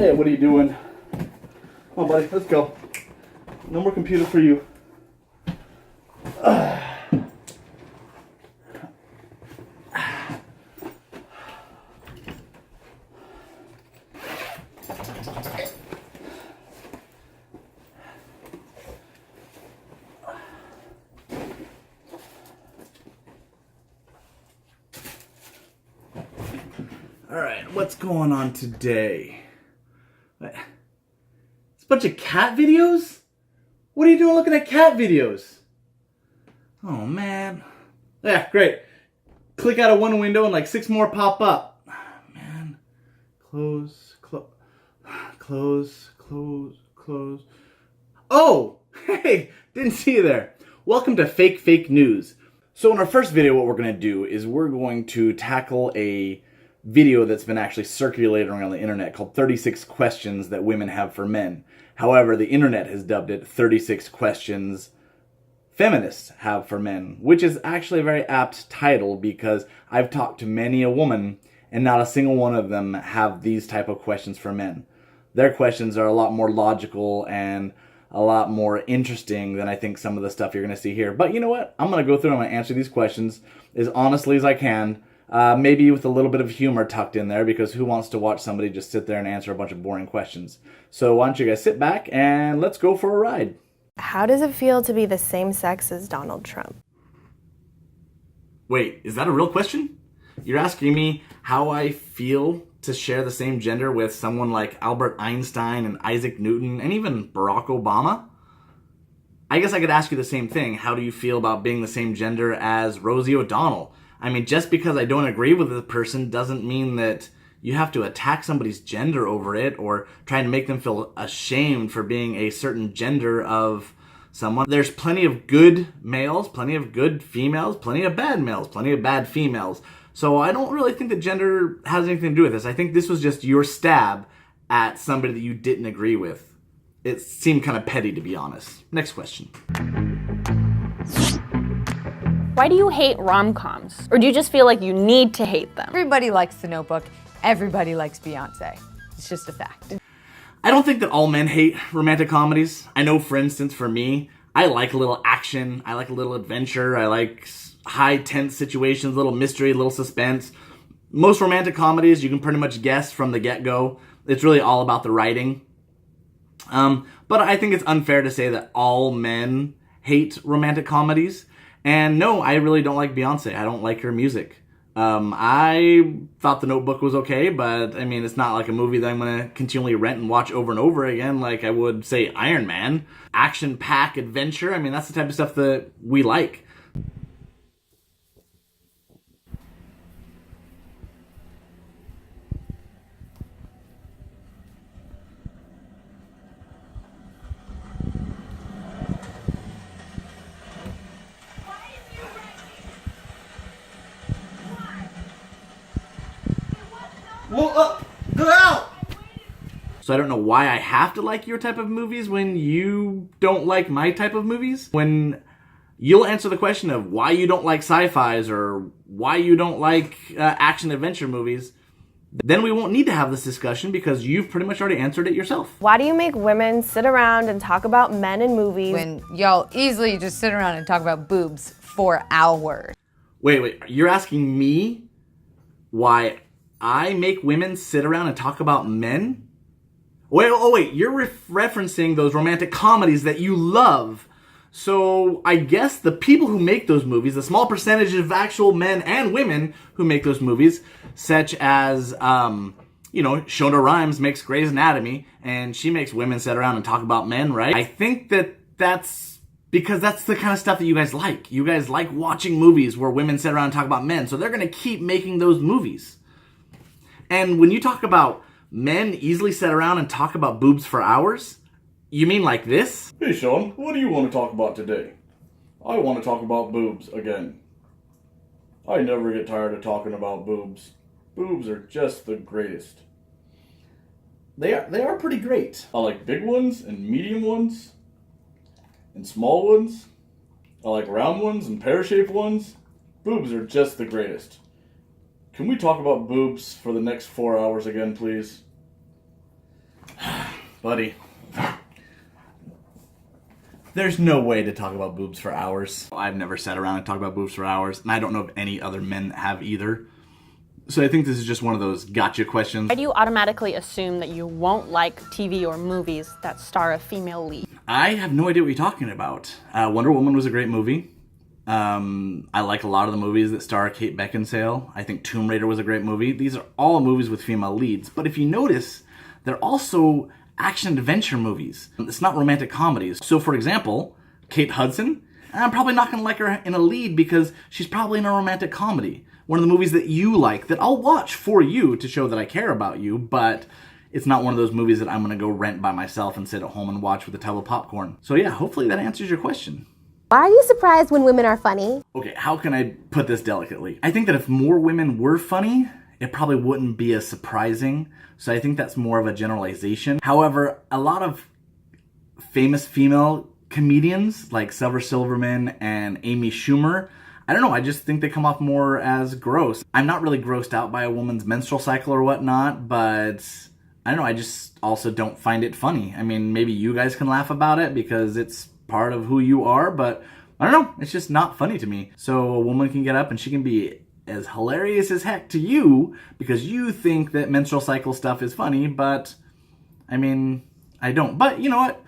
Hey, what are you doing? Come on, buddy, let's go. No more computer for you. Alright, what's going on today? It's a bunch of cat videos? What are you doing looking at cat videos? Oh, man. Yeah, great. Click out of one window and like 6 more pop up. Man. Close. Oh! Hey! Didn't see you there. Welcome to Fake News. So in our first video, what we're going to do is we're going to tackle a video that's been actually circulating around the internet called 36 Questions That Women Have for Men. However, the internet has dubbed it 36 Questions Feminists Have for Men, which is actually a very apt title because I've talked to many a woman and not a single one of them have these type of questions for men. Their questions are a lot more logical and a lot more interesting than I think some of the stuff you're going to see here. But you know what? I'm going to go through and I'm going to answer these questions as honestly as I can. Maybe with a little bit of humor tucked in there, because who wants to watch somebody just sit there and answer a bunch of boring questions? So why don't you guys sit back and let's go for a ride. How does it feel to be the same sex as Donald Trump? Wait, is that a real question? You're asking me how I feel to share the same gender with someone like Albert Einstein and Isaac Newton and even Barack Obama? I guess I could ask you the same thing. How do you feel about being the same gender as Rosie O'Donnell? I mean, just because I don't agree with the person doesn't mean that you have to attack somebody's gender over it or try to make them feel ashamed for being a certain gender of someone. There's plenty of good males, plenty of good females, plenty of bad males, plenty of bad females. So I don't really think that gender has anything to do with this. I think this was just your stab at somebody that you didn't agree with. It seemed kind of petty, to be honest. Next question. Why do you hate rom-coms? Or do you just feel like you need to hate them? Everybody likes The Notebook. Everybody likes Beyonce. It's just a fact. I don't think that all men hate romantic comedies. I know, for instance, for me, I like a little action. I like a little adventure. I like high tense situations, a little mystery, a little suspense. Most romantic comedies, you can pretty much guess from the get-go. It's really all about the writing. But I think it's unfair to say that all men hate romantic comedies. And no, I really don't like Beyonce. I don't like her music. I thought The Notebook was okay, but I mean, it's not like a movie that I'm going to continually rent and watch over and over again like I would, say, Iron Man. Action-pack adventure, I mean, that's the type of stuff that we like. Go out! So I don't know why I have to like your type of movies when you don't like my type of movies. When you'll answer the question of why you don't like sci-fis or why you don't like action-adventure movies, then we won't need to have this discussion because you've pretty much already answered it yourself. Why do you make women sit around and talk about men in movies When y'all easily just sit around and talk about boobs for hours. Wait, you're asking me why I make women sit around and talk about men? Wait, you're referencing those romantic comedies that you love. So I guess the people who make those movies, the small percentage of actual men and women who make those movies, such as, Shonda Rhimes makes Grey's Anatomy, and she makes women sit around and talk about men, right? I think that's because that's the kind of stuff that you guys like. You guys like watching movies where women sit around and talk about men, so they're going to keep making those movies. And when you talk about men easily sit around and talk about boobs for hours, you mean like this? Hey Sean, what do you want to talk about today? I want to talk about boobs again. I never get tired of talking about boobs. Boobs are just the greatest. They are pretty great. I like big ones and medium ones and small ones. I like round ones and pear-shaped ones. Boobs are just the greatest. Can we talk about boobs for the next 4 hours again, please? Buddy, there's no way to talk about boobs for hours. I've never sat around and talked about boobs for hours, and I don't know of any other men that have either. So I think this is just one of those gotcha questions. Why do you automatically assume that you won't like TV or movies that star a female lead? I have no idea what you're talking about. Wonder Woman was a great movie. I like a lot of the movies that star Kate Beckinsale. I think Tomb Raider was a great movie. These are all movies with female leads. But if you notice, they're also action-adventure movies. It's not romantic comedies. So for example, Kate Hudson, I'm probably not going to like her in a lead because she's probably in a romantic comedy. One of the movies that you like, that I'll watch for you to show that I care about you, but it's not one of those movies that I'm going to go rent by myself and sit at home and watch with a tub of popcorn. So yeah, hopefully that answers your question. Why are you surprised when women are funny? Okay, how can I put this delicately? I think that if more women were funny, it probably wouldn't be as surprising. So I think that's more of a generalization. However, a lot of famous female comedians like Silver Silverman and Amy Schumer, I don't know, I just think they come off more as gross. I'm not really grossed out by a woman's menstrual cycle or whatnot, but I don't know, I just also don't find it funny. I mean, maybe you guys can laugh about it because it's part of who you are, but I don't know, it's just not funny to me. So a woman can get up and she can be as hilarious as heck to you because you think that menstrual cycle stuff is funny, but I mean, I don't. But you know what?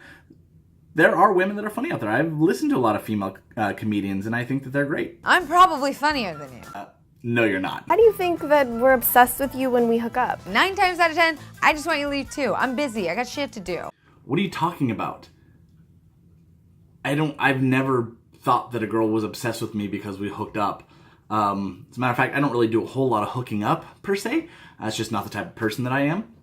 There are women that are funny out there. I've listened to a lot of female comedians and I think that they're great. I'm probably funnier than you. No, you're not. How do you think that we're obsessed with you when we hook up? 9 times out of 10, I just want you to leave too. I'm busy. I got shit to do. What are you talking about? I've never thought that a girl was obsessed with me because we hooked up. As a matter of fact, I don't really do a whole lot of hooking up, per se. That's just not the type of person that I am.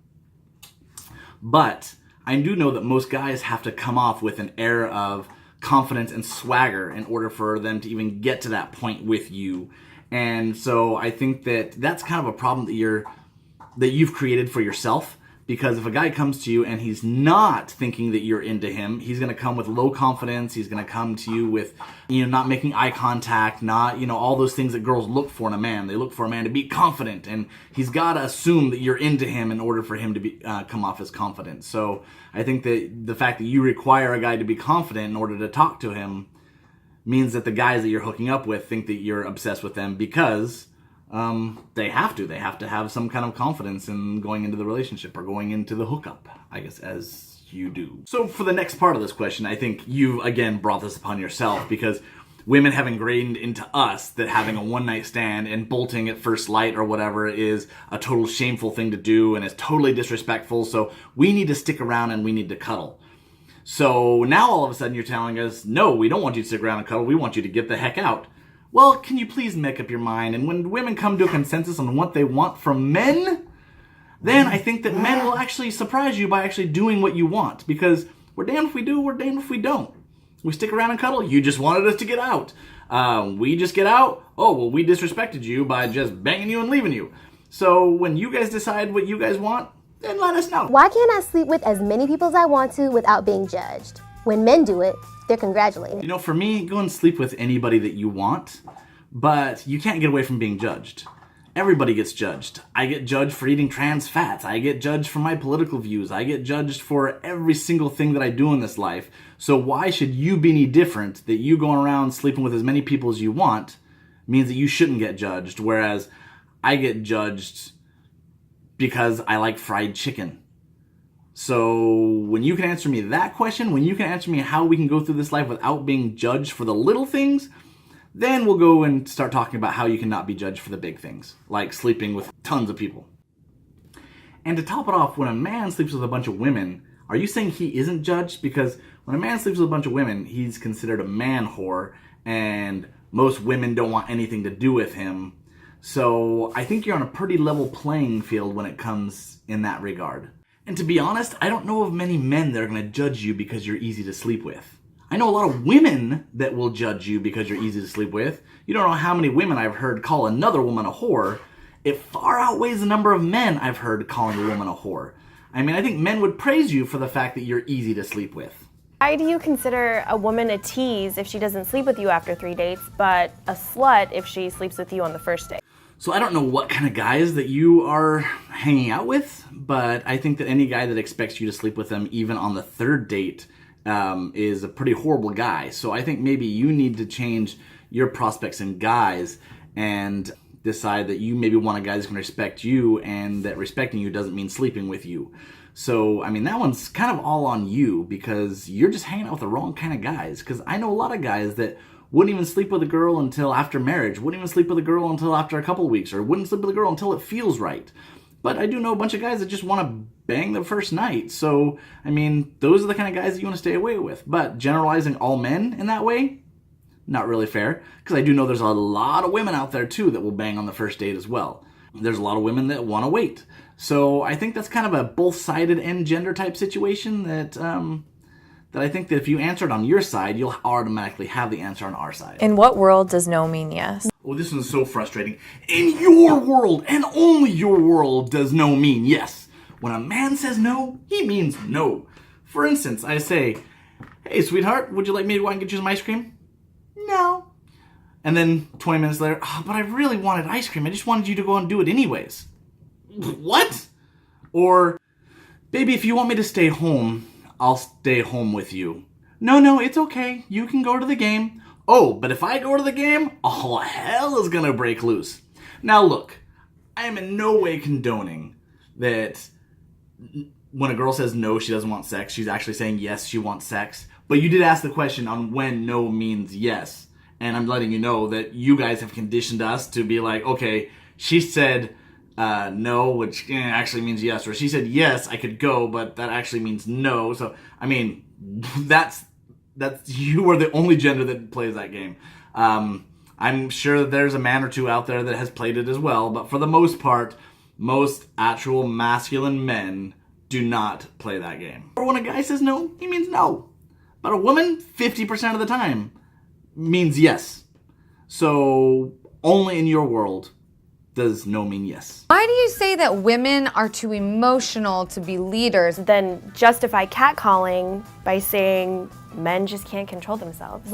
But I do know that most guys have to come off with an air of confidence and swagger in order for them to even get to that point with you. And so I think that that's kind of a problem that you've created for yourself. Because if a guy comes to you and he's not thinking that you're into him, he's going to come with low confidence. He's going to come to you with, not making eye contact, not, all those things that girls look for in a man. They look for a man to be confident, and he's got to assume that you're into him in order for him to be come off as confident. So I think that the fact that you require a guy to be confident in order to talk to him means that the guys that you're hooking up with think that you're obsessed with them because they have to have some kind of confidence in going into the relationship or going into the hookup, I guess, as you do. So for the next part of this question, I think you again brought this upon yourself because women have ingrained into us that having a one-night stand and bolting at first light or whatever is a total shameful thing to do and is totally disrespectful. So we need to stick around and we need to cuddle. So now all of a sudden you're telling us, no, we don't want you to stick around and cuddle. We want you to get the heck out. Well, can you please make up your mind? And when women come to a consensus on what they want from men, then I think that men will actually surprise you by actually doing what you want. Because we're damned if we do, we're damned if we don't. We stick around and cuddle. You just wanted us to get out. We just get out. Oh, well, we disrespected you by just banging you and leaving you. So when you guys decide what you guys want, then let us know. Why can't I sleep with as many people as I want to without being judged? When men do it, they're congratulated. For me, go and sleep with anybody that you want, but you can't get away from being judged. Everybody gets judged. I get judged for eating trans fats. I get judged for my political views. I get judged for every single thing that I do in this life. So why should you be any different that you going around sleeping with as many people as you want means that you shouldn't get judged, whereas I get judged because I like fried chicken. So when you can answer me that question, when you can answer me how we can go through this life without being judged for the little things, then we'll go and start talking about how you cannot be judged for the big things, like sleeping with tons of people. And to top it off, when a man sleeps with a bunch of women, are you saying he isn't judged? Because when a man sleeps with a bunch of women, he's considered a man whore, and most women don't want anything to do with him. So I think you're on a pretty level playing field when it comes in that regard. And to be honest, I don't know of many men that are going to judge you because you're easy to sleep with. I know a lot of women that will judge you because you're easy to sleep with. You don't know how many women I've heard call another woman a whore. It far outweighs the number of men I've heard calling a woman a whore. I mean, I think men would praise you for the fact that you're easy to sleep with. Why do you consider a woman a tease if she doesn't sleep with you after 3 dates, but a slut if she sleeps with you on the first date? So I don't know what kind of guys that you are hanging out with, but I think that any guy that expects you to sleep with them even on the third date is a pretty horrible guy. So I think maybe you need to change your prospects in guys and decide that you maybe want a guy that's going to respect you, and that respecting you doesn't mean sleeping with you. So, I mean, that one's kind of all on you, because you're just hanging out with the wrong kind of guys. Because I know a lot of guys that wouldn't even sleep with a girl until after marriage, wouldn't even sleep with a girl until after a couple of weeks, or wouldn't sleep with a girl until it feels right. But I do know a bunch of guys that just want to bang the first night. So, I mean, those are the kind of guys that you want to stay away with. But generalizing all men in that way, not really fair, because I do know there's a lot of women out there too that will bang on the first date as well. There's a lot of women that want to wait. So I think that's kind of a both-sided and gender type situation that I think that if you answer it on your side, you'll automatically have the answer on our side. In what world does no mean yes? Oh, this one's so frustrating. In your world, and only your world, does no mean yes. When a man says no, he means no. For instance, I say, hey, sweetheart, would you like me to go out and get you some ice cream? No. And then 20 minutes later, oh, but I really wanted ice cream. I just wanted you to go out and do it anyways. What? Or, baby, if you want me to stay home, I'll stay home with you. No, it's okay. You can go to the game. Oh, but if I go to the game, all hell is gonna break loose. Now look, I am in no way condoning that when a girl says no, she doesn't want sex, she's actually saying yes, she wants sex. But you did ask the question on when no means yes. And I'm letting you know that you guys have conditioned us to be like, okay, she said no, which actually means yes. Or she said yes, I could go, but that actually means no. So, I mean, that's you are the only gender that plays that game. I'm sure that there's a man or two out there that has played it as well, but for the most part, most actual masculine men do not play that game. Or when a guy says no, he means no. But a woman, 50% of the time, means yes. So only in your world does no mean yes. Why do you say that women are too emotional to be leaders? Then justify catcalling by saying men just can't control themselves.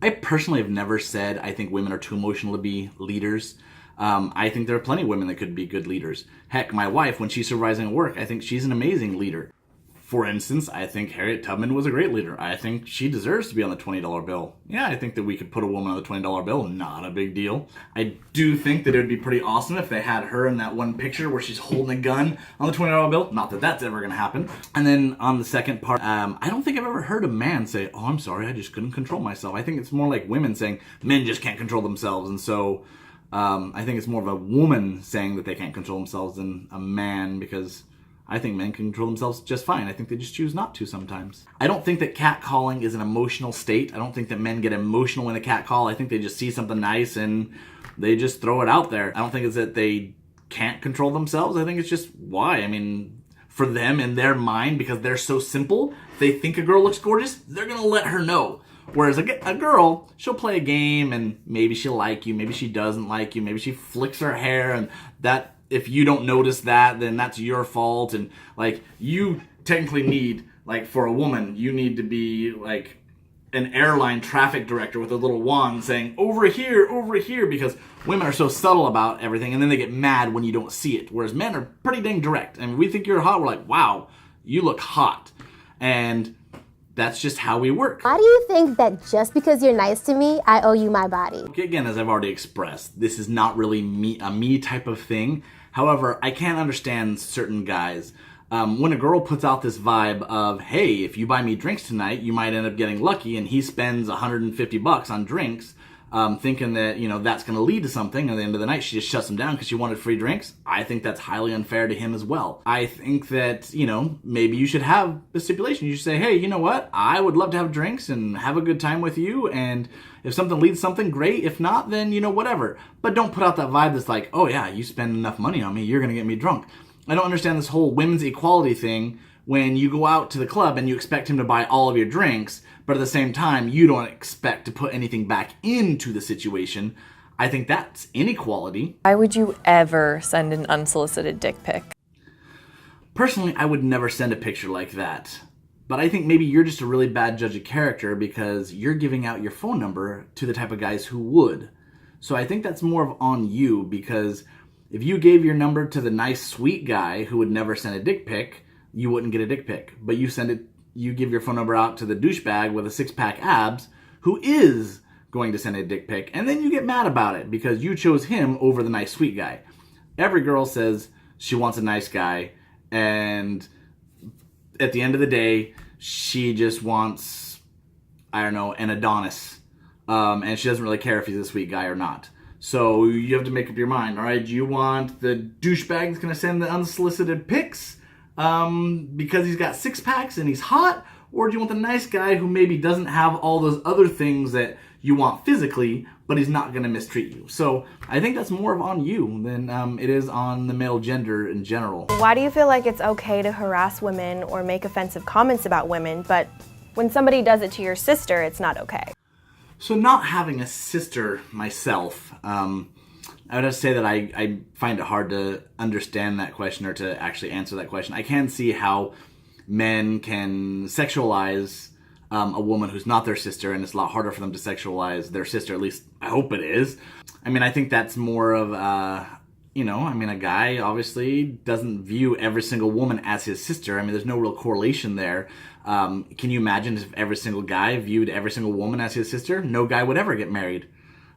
I personally have never said I think women are too emotional to be leaders. I think there are plenty of women that could be good leaders. Heck, my wife, when she's supervising at work, I think she's an amazing leader. For instance, I think Harriet Tubman was a great leader. I think she deserves to be on the $20 bill. Yeah, I think that we could put a woman on the $20 bill. Not a big deal. I do think that it would be pretty awesome if they had her in that one picture where she's holding a gun on the $20 bill. Not that that's ever going to happen. And then on the second part, I don't think I've ever heard a man say, oh, I'm sorry, I just couldn't control myself. I think it's more like women saying men just can't control themselves. And so I think it's more of a woman saying that they can't control themselves than a man, because I think men can control themselves just fine. I think they just choose not to sometimes. I don't think that catcalling is an emotional state. I don't think that men get emotional when they catcall. I think they just see something nice and they just throw it out there. I don't think it's that they can't control themselves. I think it's just why. I mean, for them in their mind, because they're so simple, if they think a girl looks gorgeous, they're gonna let her know. Whereas a girl, she'll play a game and maybe she'll like you, maybe she doesn't like you, maybe she flicks her hair, and that, if you don't notice that, then that's your fault. And like, you technically need, like, for a woman, you need to be like an airline traffic director with a little wand saying over here, because women are so subtle about everything, and then they get mad when you don't see it. Whereas men are pretty dang direct. And we think you're hot, we're like, wow, you look hot. And that's just how we work. Why do you think that just because you're nice to me, I owe you my body? Okay, again, as I've already expressed, this is not really a me type of thing. However, I can't understand certain guys. When a girl puts out this vibe of, hey, if you buy me drinks tonight, you might end up getting lucky, and he spends $150 on drinks, thinking that, you know, that's going to lead to something, and at the end of the night she just shuts him down because she wanted free drinks. I think that's highly unfair to him as well. I think that, you know, maybe you should have a stipulation. You should say, hey, you know what? I would love to have drinks and have a good time with you, and if something leads to something, great. If not, then, you know, whatever. But don't put out that vibe that's like, oh yeah, you spend enough money on me, you're going to get me drunk. I don't understand this whole women's equality thing when you go out to the club and you expect him to buy all of your drinks, but at the same time, you don't expect to put anything back into the situation. I think that's inequality. Why would you ever send an unsolicited dick pic? Personally, I would never send a picture like that. But I think maybe you're just a really bad judge of character because you're giving out your phone number to the type of guys who would. So I think that's more of on you, because If you gave your number to the nice, sweet guy who would never send a dick pic, you wouldn't get a dick pic. But you give your phone number out to the douchebag with a six-pack abs who is going to send a dick pic, and then you get mad about it because you chose him over the nice, sweet guy. Every girl says she wants a nice guy, and at the end of the day, she just wants, I don't know, an Adonis. And she doesn't really care if he's a sweet guy or not. So you have to make up your mind, all right? Do you want the douchebag that's going to send the unsolicited pics because he's got six packs and he's hot? Or do you want the nice guy who maybe doesn't have all those other things that you want physically, but he's not going to mistreat you? So I think that's more of on you than it is on the male gender in general. Why do you feel like it's okay to harass women or make offensive comments about women, but when somebody does it to your sister, it's not okay? So not having a sister myself, I would have to say that I find it hard to understand that question or to actually answer that question. I can see how men can sexualize a woman who's not their sister, and it's a lot harder for them to sexualize their sister, at least I hope it is. I mean, I think that's more of, a guy obviously doesn't view every single woman as his sister. I mean, there's no real correlation there. Can you imagine if every single guy viewed every single woman as his sister? No guy would ever get married.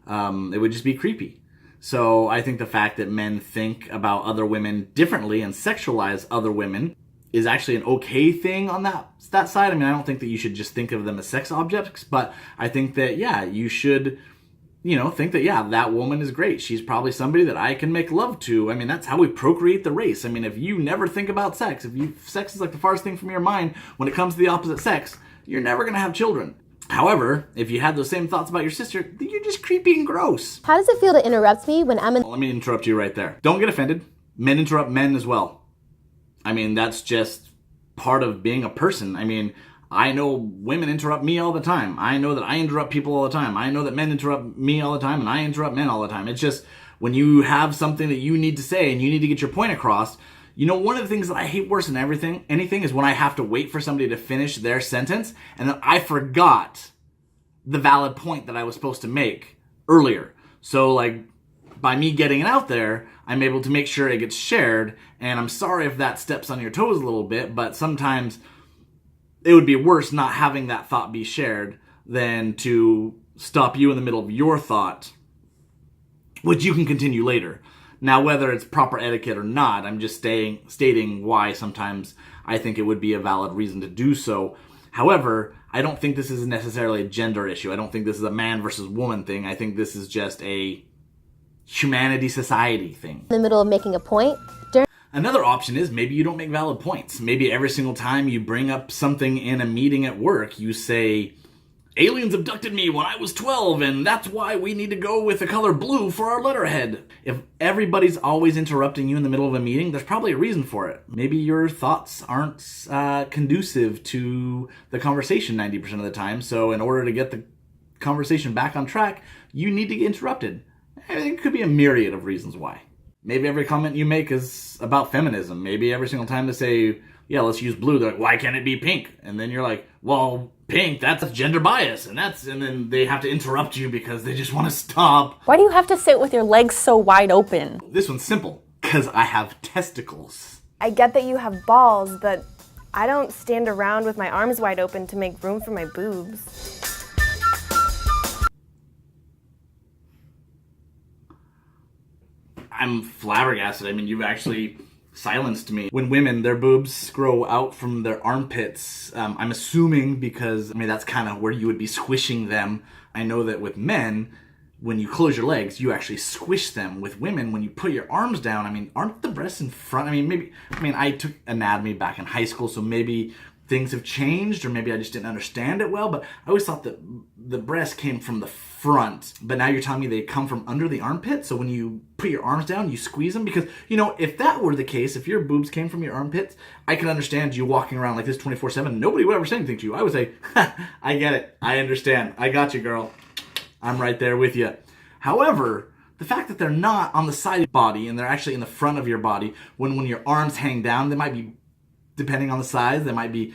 It would just be creepy. So I think the fact that men think about other women differently and sexualize other women is actually an okay thing on that side. I mean, I don't think that you should just think of them as sex objects, but I think that, yeah, you should, think that, yeah, that woman is great. She's probably somebody that I can make love to. I mean, that's how we procreate the race. I mean, if you never think about sex, sex is like the farthest thing from your mind when it comes to the opposite sex, you're never going to have children. However, if you had those same thoughts about your sister, then you're just creepy and gross. How does it feel to interrupt me when I'm in... Well, let me interrupt you right there. Don't get offended. Men interrupt men as well. I mean, that's just part of being a person. I mean, I know women interrupt me all the time. I know that I interrupt people all the time. I know that men interrupt me all the time, and I interrupt men all the time. It's just when you have something that you need to say and you need to get your point across, one of the things that I hate worse than anything is when I have to wait for somebody to finish their sentence and then I forgot the valid point that I was supposed to make earlier. So, by me getting it out there, I'm able to make sure it gets shared, and I'm sorry if that steps on your toes a little bit, but sometimes it would be worse not having that thought be shared than to stop you in the middle of your thought, which you can continue later. Now, whether it's proper etiquette or not, I'm just stating why sometimes I think it would be a valid reason to do so. However, I don't think this is necessarily a gender issue. I don't think this is a man versus woman thing. I think this is just a humanity society thing. the middle of making a point. Another option is maybe you don't make valid points. Maybe every single time you bring up something in a meeting at work, you say, aliens abducted me when I was 12, and that's why we need to go with the color blue for our letterhead. If everybody's always interrupting you in the middle of a meeting, there's probably a reason for it. Maybe your thoughts aren't conducive to the conversation 90% of the time, so in order to get the conversation back on track, you need to get interrupted. I think it could be a myriad of reasons why. Maybe every comment you make is about feminism. Maybe every single time they say, yeah, let's use blue, they're like, why can't it be pink? And then you're like, well, pink, that's gender bias. And then they have to interrupt you because they just want to stop. Why do you have to sit with your legs so wide open? This one's simple, because I have testicles. I get that you have balls, but I don't stand around with my arms wide open to make room for my boobs. I'm flabbergasted. I mean, you've actually silenced me. When women, their boobs grow out from their armpits, I'm assuming because, that's kind of where you would be squishing them. I know that with men, when you close your legs, you actually squish them. With women, when you put your arms down, aren't the breasts in front? I took anatomy back in high school, so maybe things have changed, or maybe I just didn't understand it well, but I always thought that the breast came from the front, but now you're telling me they come from under the armpit, so when you put your arms down, you squeeze them? Because, if that were the case, if your boobs came from your armpits, I could understand you walking around like this 24/7. Nobody would ever say anything to you. I would say, I get it. I understand. I got you, girl. I'm right there with you. However, the fact that they're not on the side of your body and they're actually in the front of your body, when your arms hang down, they might be, depending on the size, they might be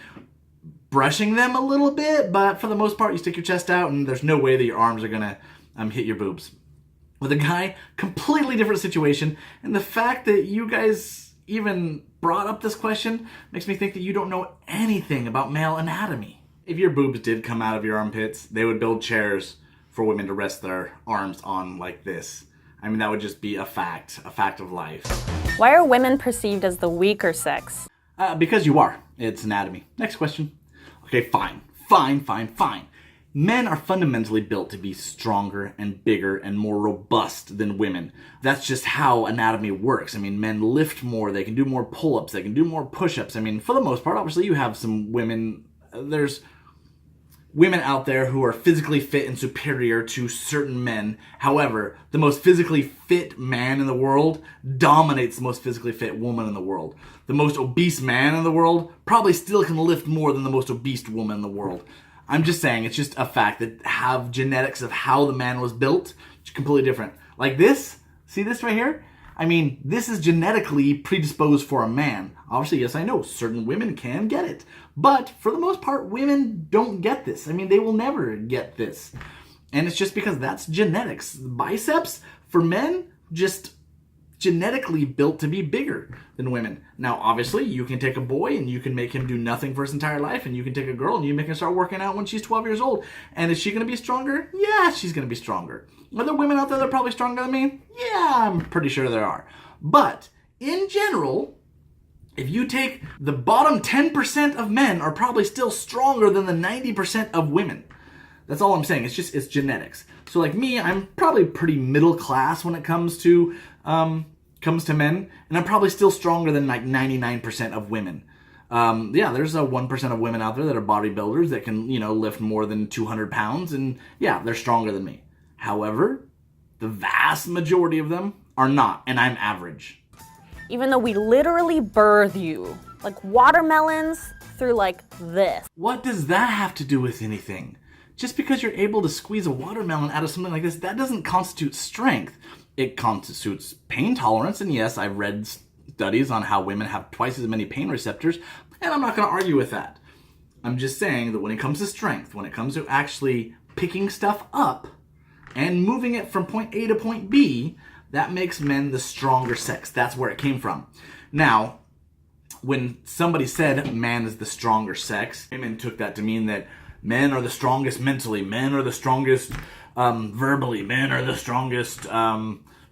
brushing them a little bit, but for the most part, you stick your chest out and there's no way that your arms are gonna hit your boobs. with a guy, completely different situation. And the fact that you guys even brought up this question makes me think that you don't know anything about male anatomy. If your boobs did come out of your armpits, they would build chairs for women to rest their arms on like this. I mean, that would just be a fact of life. Why are women perceived as the weaker sex? Because you are. It's anatomy. Next question. Okay, fine. Men are fundamentally built to be stronger and bigger and more robust than women. That's just how anatomy works. I mean, men lift more, they can do more pull-ups, they can do more push-ups. I mean, for the most part, obviously you have some women, there's women out there who are physically fit and superior to certain men. However, the most physically fit man in the world dominates the most physically fit woman in the world. The most obese man in the world probably still can lift more than the most obese woman in the world. I'm just saying, it's just a fact that have genetics of how the man was built, it's completely different. Like this, see this right here? I mean, this is genetically predisposed for a man. Obviously, yes, I know, certain women can get it. But for the most part, women don't get this. I mean, they will never get this. And it's just because that's genetics. Biceps, for men, just genetically built to be bigger than women. Now, obviously, you can take a boy and you can make him do nothing for his entire life, and you can take a girl and you make her start working out when she's 12 years old. And is she going to be stronger? Yeah, she's going to be stronger. Are there women out there that are probably stronger than me? Yeah, I'm pretty sure there are. But, in general, if you take the bottom 10% of men are probably still stronger than the 90% of women. That's all I'm saying. It's genetics. So like me, I'm probably pretty middle class when it comes to men, and I'm probably still stronger than like 99% of women. Yeah, there's a 1% of women out there that are bodybuilders that can, lift more than 200 pounds, and yeah, they're stronger than me. However, the vast majority of them are not, and I'm average. Even though we literally birth you, like watermelons through like this. What does that have to do with anything? Just because you're able to squeeze a watermelon out of something like this, that doesn't constitute strength. It constitutes pain tolerance, and yes, I've read studies on how women have twice as many pain receptors, and I'm not going to argue with that. I'm just saying that when it comes to strength, when it comes to actually picking stuff up and moving it from point A to point B, that makes men the stronger sex. That's where it came from. Now, when somebody said man is the stronger sex, women took that to mean that men are the strongest mentally, men are the strongest verbally, men are the strongest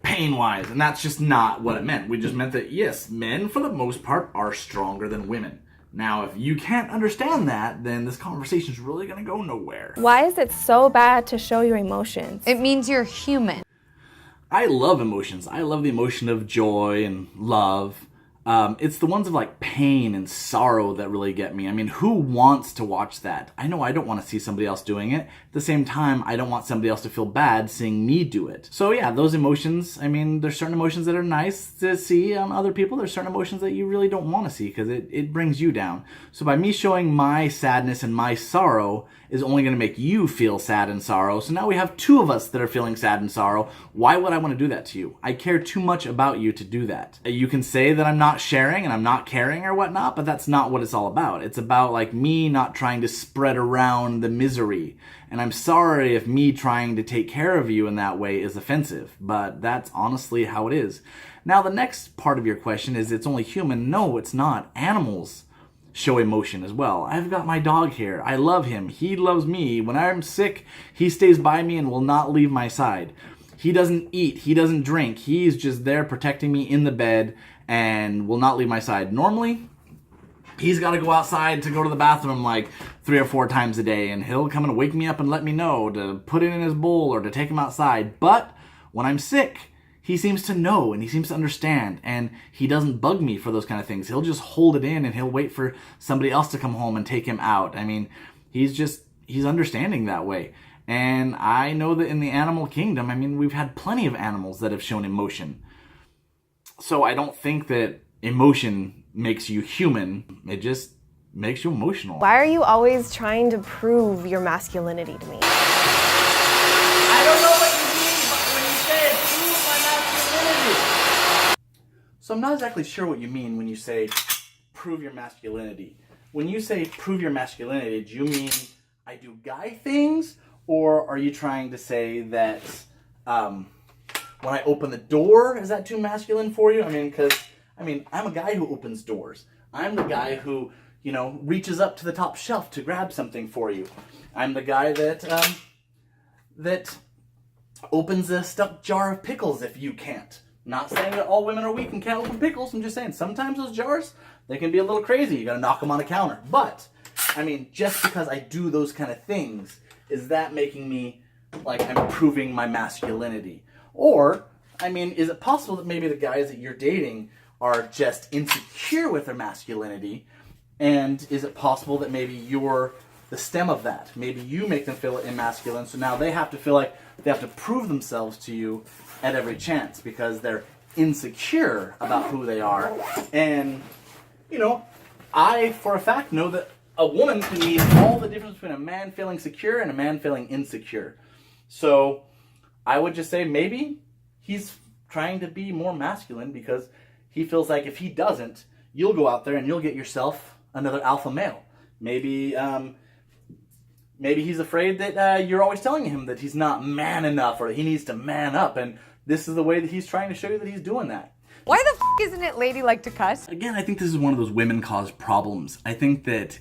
pain-wise, and that's just not what it meant. We just meant that, yes, men, for the most part, are stronger than women. Now, if you can't understand that, then this conversation's really gonna go nowhere. Why is it so bad to show your emotions? It means you're human. I love emotions. I love the emotion of joy and love. It's the ones of like pain and sorrow that really get me. I mean, who wants to watch that? I know I don't want to see somebody else doing it. At the same time, I don't want somebody else to feel bad seeing me do it. So yeah, those emotions, I mean, there's certain emotions that are nice to see on other people. There's certain emotions that you really don't want to see because it brings you down. So by me showing my sadness and my sorrow is only going to make you feel sad and sorrow. So now we have two of us that are feeling sad and sorrow. Why would I want to do that to you? I care too much about you to do that. You can say that I'm not sharing and I'm not caring or whatnot, but that's not what it's all about. It's about like me not trying to spread around the misery. And I'm sorry if me trying to take care of you in that way is offensive, but that's honestly how it is. Now the next part of your question is it's only human. No, it's not. Animals show emotion as well. I've got my dog here. I love him. He loves me. When I'm sick, he stays by me and will not leave my side. He doesn't eat. He doesn't drink. He's just there protecting me in the bed and will not leave my side. Normally, he's got to go outside to go to the bathroom like 3 or 4 times a day, and he'll come and wake me up and let me know to put it in his bowl or to take him outside. But when I'm sick, he seems to know and he seems to understand, and he doesn't bug me for those kind of things. He'll just hold it in and he'll wait for somebody else to come home and take him out. I mean, he's understanding that way. And I know that in the animal kingdom, I mean, we've had plenty of animals that have shown emotion. So I don't think that emotion makes you human. It just makes you emotional. Why are you always trying to prove your masculinity to me? I don't know what you mean when you say prove my masculinity. So I'm not exactly sure what you mean when you say prove your masculinity. When you say prove your masculinity, do you mean I do guy things? Or are you trying to say that When I open the door, is that too masculine for you? I'm a guy who opens doors. I'm the guy who, reaches up to the top shelf to grab something for you. I'm the guy that opens a stuck jar of pickles if you can't. Not saying that all women are weak and can't open pickles. I'm just saying sometimes those jars, they can be a little crazy. You gotta knock them on a counter. But, just because I do those kind of things, is that making me like I'm proving my masculinity? Or, is it possible that maybe the guys that you're dating are just insecure with their masculinity? And is it possible that maybe you're the stem of that? Maybe you make them feel emasculine, so now they have to feel like they have to prove themselves to you at every chance because they're insecure about who they are. And, I, for a fact, know that a woman can mean all the difference between a man feeling secure and a man feeling insecure. So I would just say maybe he's trying to be more masculine because he feels like if he doesn't, you'll go out there and you'll get yourself another alpha male. Maybe he's afraid that you're always telling him that he's not man enough or he needs to man up, and this is the way that he's trying to show you that he's doing that. Why the isn't it ladylike to cuss? Again, I think this is one of those women-caused problems. I think that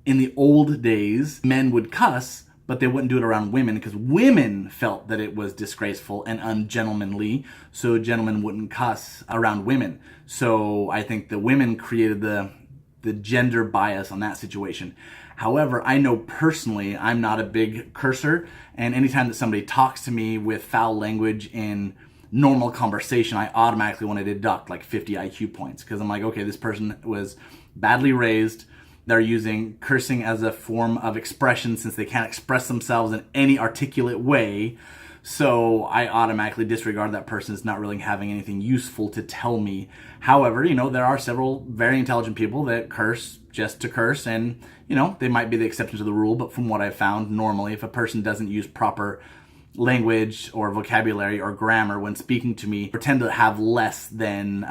in the old days, men would cuss, but they wouldn't do it around women because women felt that it was disgraceful and ungentlemanly, so gentlemen wouldn't cuss around women. So I think the women created the gender bias on that situation. However, I know personally I'm not a big cursor, and anytime that somebody talks to me with foul language in normal conversation, I automatically want to deduct like 50 IQ points because I'm like, okay, this person was badly raised. They're using cursing as a form of expression since they can't express themselves in any articulate way. So I automatically disregard that person as not really having anything useful to tell me. However, there are several very intelligent people that curse just to curse, and, they might be the exception to the rule, but from what I've found, normally, if a person doesn't use proper language or vocabulary or grammar when speaking to me, pretend to have less than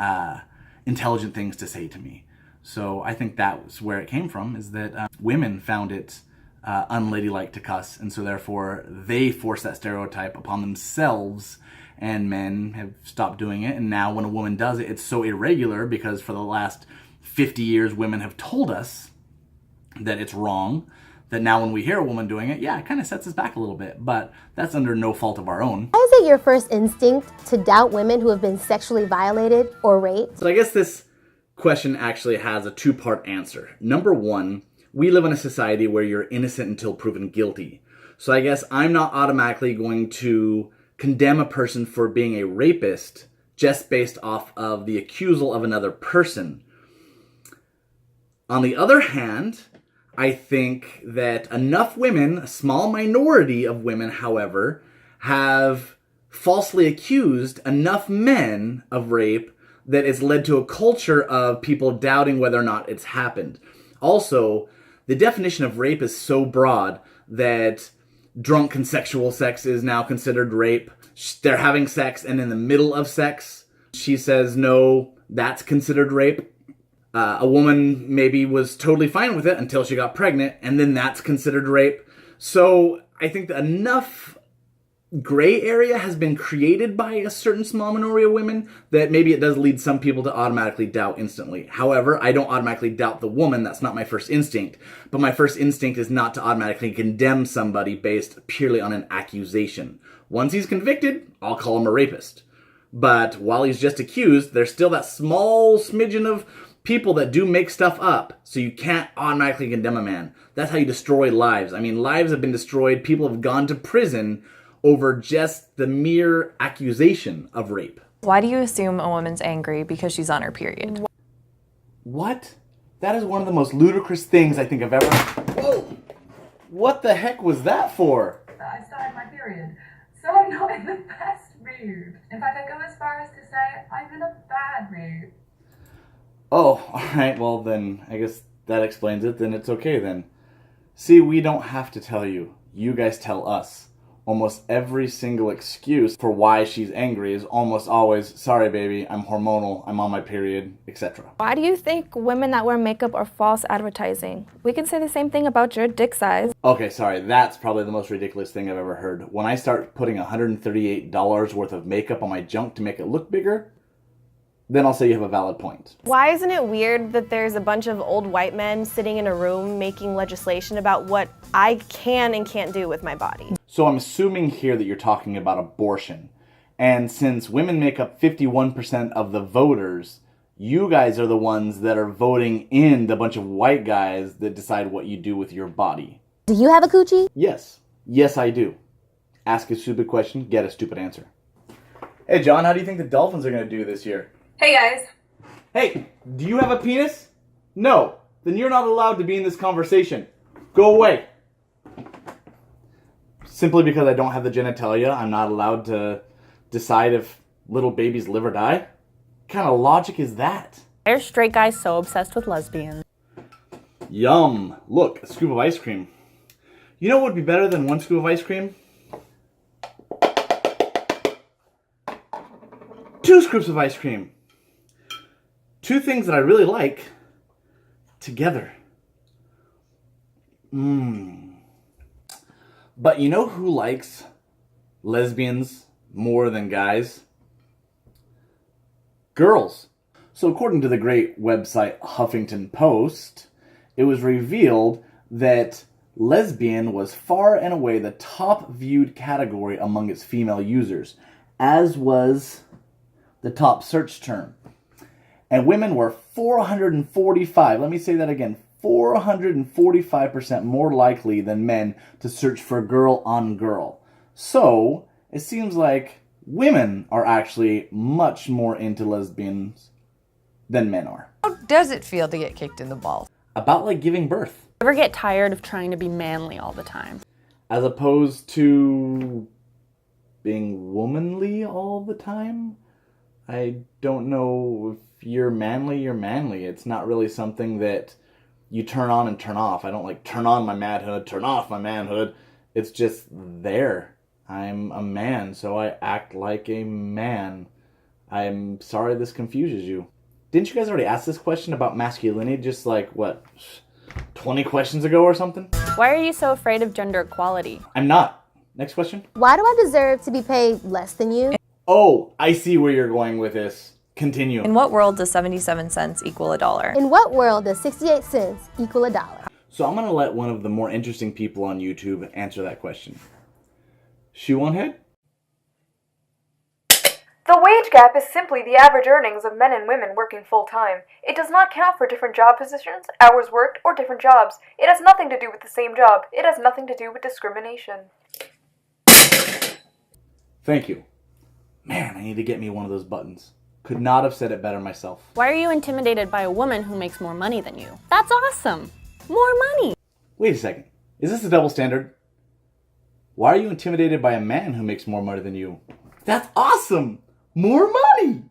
intelligent things to say to me. So I think that was where it came from, is that women found it unladylike to cuss, and so therefore they forced that stereotype upon themselves, and men have stopped doing it. And now when a woman does it, it's so irregular because for the last 50 years women have told us that it's wrong, that now when we hear a woman doing it, it kind of sets us back a little bit, but that's under no fault of our own. Why is it your first instinct to doubt women who have been sexually violated or raped? So I guess this question actually has a two-part answer. Number one, we live in a society where you're innocent until proven guilty. So I guess I'm not automatically going to condemn a person for being a rapist just based off of the accusal of another person. On the other hand, I think that enough women, a small minority of women, however, have falsely accused enough men of rape that it's led to a culture of people doubting whether or not it's happened. Also, the definition of rape is so broad that drunk consensual sex is now considered rape. They're having sex, and in the middle of sex, she says no, that's considered rape. A woman maybe was totally fine with it until she got pregnant, and then that's considered rape. So I think that enough gray area has been created by a certain small minority of women that maybe it does lead some people to automatically doubt instantly. However, I don't automatically doubt the woman. That's not my first instinct. But my first instinct is not to automatically condemn somebody based purely on an accusation. Once he's convicted, I'll call him a rapist. But while he's just accused, there's still that small smidgen of people that do make stuff up, so you can't automatically condemn a man. That's how you destroy lives. Lives have been destroyed. People have gone to prison over just the mere accusation of rape. Why do you assume a woman's angry because she's on her period? What? That is one of the most ludicrous things I think I've ever... Whoa! What the heck was that for? I started my period, so I'm not in the best mood. In fact, I go as far as to say I'm in a bad mood. Oh, alright, well then, I guess that explains it, then it's okay then. See, we don't have to tell you. You guys tell us. almost every single excuse for why she's angry is almost always, sorry baby, I'm hormonal, I'm on my period, etc. Why do you think women that wear makeup are false advertising? We can say the same thing about your dick size. Okay, sorry, that's probably the most ridiculous thing I've ever heard. When I start putting $138 worth of makeup on my junk to make it look bigger, then I'll say you have a valid point. Why isn't it weird that there's a bunch of old white men sitting in a room making legislation about what I can and can't do with my body? So I'm assuming here that you're talking about abortion. And since women make up 51% of the voters, you guys are the ones that are voting in the bunch of white guys that decide what you do with your body. Do you have a coochie? Yes. Yes, I do. Ask a stupid question, get a stupid answer. Hey, John, how do you think the Dolphins are going to do this year? Hey guys. Hey, do you have a penis? No. Then you're not allowed to be in this conversation. Go away. Simply because I don't have the genitalia, I'm not allowed to decide if little babies live or die? What kind of logic is that? Why are straight guys so obsessed with lesbians? Yum. Look, a scoop of ice cream. You know what would be better than one scoop of ice cream? 2 scoops of ice cream. 2 things that I really like together. But you know who likes lesbians more than guys? Girls. So according to the great website Huffington Post, it was revealed that lesbian was far and away the top viewed category among its female users, as was the top search term. And women were 445, let me say that again, 445% more likely than men to search for girl on girl. So, it seems like women are actually much more into lesbians than men are. How does it feel to get kicked in the balls? About like giving birth. Ever get tired of trying to be manly all the time? As opposed to being womanly all the time? I don't know if you're manly, you're manly. It's not really something that you turn on and turn off. I don't like turn on my manhood, turn off my manhood. It's just there. I'm a man, so I act like a man. I'm sorry this confuses you. Didn't you guys already ask this question about masculinity just like, what, 20 questions ago or something? Why are you so afraid of gender equality? I'm not. Next question. Why do I deserve to be paid less than you? Oh, I see where you're going with this. Continue. In what world does 77 cents equal $1? In what world does 68 cents equal $1? So I'm going to let one of the more interesting people on YouTube answer that question. Shoe on head? The wage gap is simply the average earnings of men and women working full-time. It does not count for different job positions, hours worked, or different jobs. It has nothing to do with the same job. It has nothing to do with discrimination. Thank you. Man, I need to get me one of those buttons. Could not have said it better myself. Why are you intimidated by a woman who makes more money than you? That's awesome! More money! Wait a second. Is this a double standard? Why are you intimidated by a man who makes more money than you? That's awesome! More money!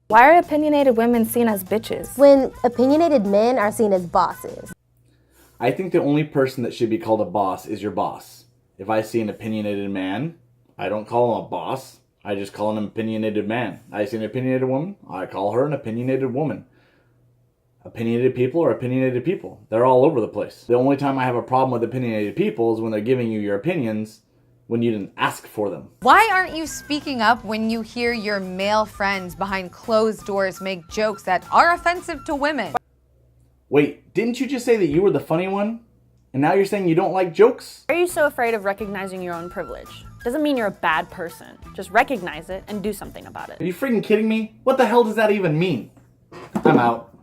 Why are opinionated women seen as bitches? When opinionated men are seen as bosses. I think the only person that should be called a boss is your boss. If I see an opinionated man, I don't call him a boss. I just call him an opinionated man. I see an opinionated woman, I call her an opinionated woman. Opinionated people are opinionated people. They're all over the place. The only time I have a problem with opinionated people is when they're giving you your opinions when you didn't ask for them. Why aren't you speaking up when you hear your male friends behind closed doors make jokes that are offensive to women? Wait, didn't you just say that you were the funny one? And now you're saying you don't like jokes? Why are you so afraid of recognizing your own privilege? Doesn't mean you're a bad person. Just recognize it and do something about it. Are you freaking kidding me? What the hell does that even mean? I'm out.